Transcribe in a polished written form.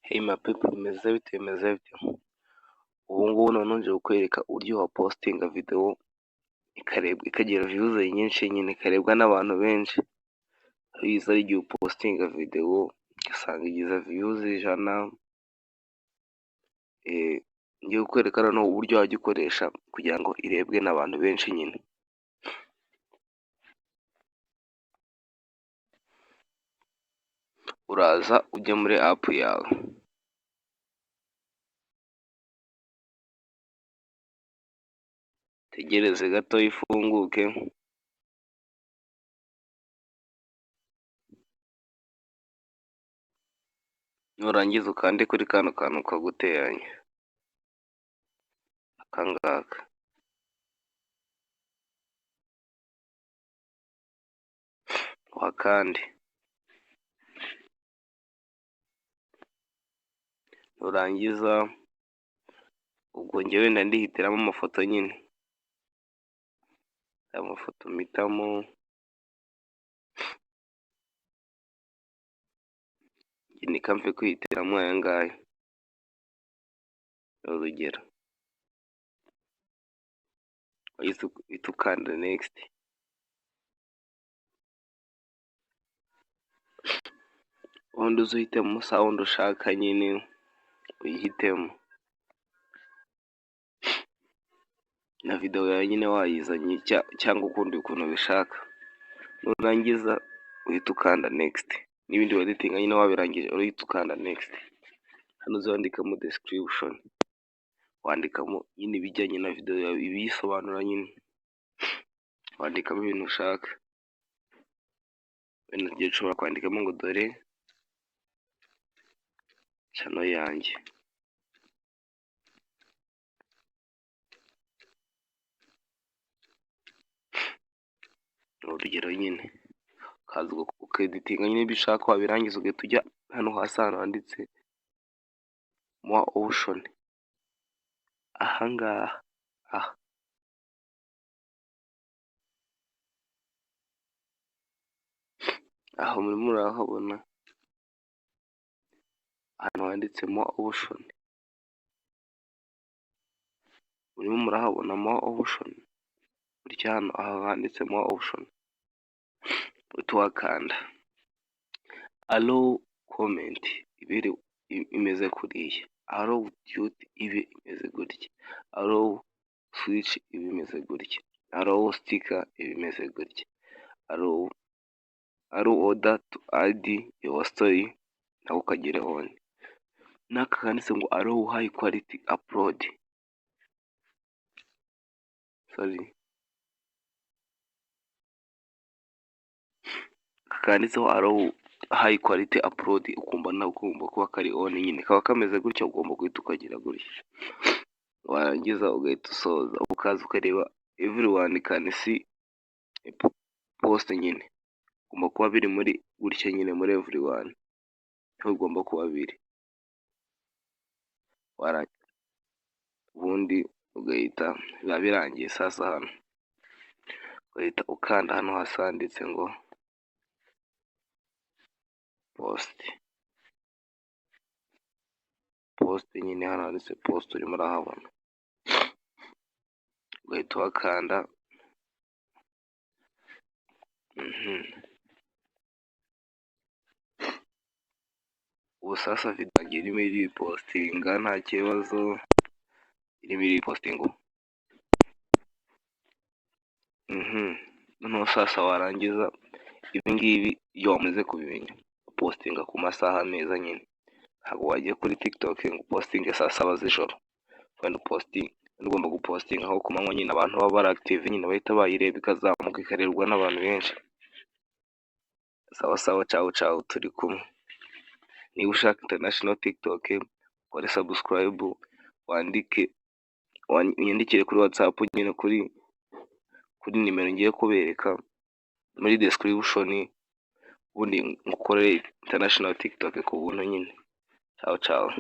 Hey my people, bimeze bite? Ubu ngubu noneho nje kukwereka uburyo wapositinga video ikarebwa ikagira views nyinshi nyine ikarebwa n'abantu benshi. Biza ari igihe upositinga video ugasanga igize views 100. Ngiye kukwereka noneho uburyo wajya ukoresha kugira ngo irebwe n'abantu benshi nyine. Uraza ujya muri app yawe. Tegereze gato ifunguke. Nurangiza ukande kuri kano kantu kaguteranya. Akangaka. Wakande. Nurangiza ubwo njyewe ndihitiramo amafoto nyine. Amafoto mpitamo. Ni kamfe kwihitiramo aya ngaya. Urugero. Uhita ukanda next. Ubundi uzuhitemo sound ushaka nyine uyihitemo. Na video yawe nyine wayizanye cyangwa ukundi ukuntu ubishaka. Nurangiza uhita ukanda next. N'ibindi waditinga nyine wabirangije uhita ukanda next. Hano uzandikamo description. Wandikamo nyine ibijyanye na video yawe ibisobanura nyine. Wandikamo ibintu ushaka. Wenda ngiye ushobora kwandikamo ngo dore channel yanjye. Urugero nyine. Ukaza ukeditinga nyine ibyo ushaka wabirangiza ugahita ujya hano hasi ahantu handitse more option. Ahangaha. Aho murimo murahabona ahantu handitse more option. Murimo murahabona more option. Burya hano handitse more option. Utuwakanda. Allow comment ibiri imeze kuriya. Allow mute ibi imeze gutya. Allow switch ibi imeze gutya. Allow sticker ibi imeze gutya. Allow order to add your story nawe ukagera on. Naka kanditse ngo allow high quality upload. Kanditseho allow high quality upload ukumva nawe ugomba kuba kari on nyine. Kaba kameze gutya ugomba guhita ukagira gutya. Warangiza ugahita usoza ukaza ukareba everyone can see post nyine. Ugomba kuba biri muri gutya nyine muri everyone. Aho ugomba kuba biri. Ubundi ugahita biba birangiye sasa hano. Ugahita ukanda hano hasi handitse ngo post nyine hano handitse post urimo urahabona. Ugahita wakanda. Ubu sasa video irimo iri postinga nta kibazo. Irimo iri postinga. Noneho sasa warangiza ibi ngibi iyo wamaze kubimenya postinga ku masaha meza nyine. Ntabwo wajya kuri TikTok ngo postinge saa 7 z'ijoro. Wenda posting ugomba gupostinga aho ku manywa nyine abantu baba bari active nyine bahita bayireba ikazamuka ikarerwa n'abantu benshi. Sawa ciao turi kumwe. Niba ushaka international TikTok ukore subscribe unyandikire kuri WhatsApp nyine kuri nimero ngiye kubereka muri description. Ubundi ngukorere international TikTok ku buntu nyine. Ciao.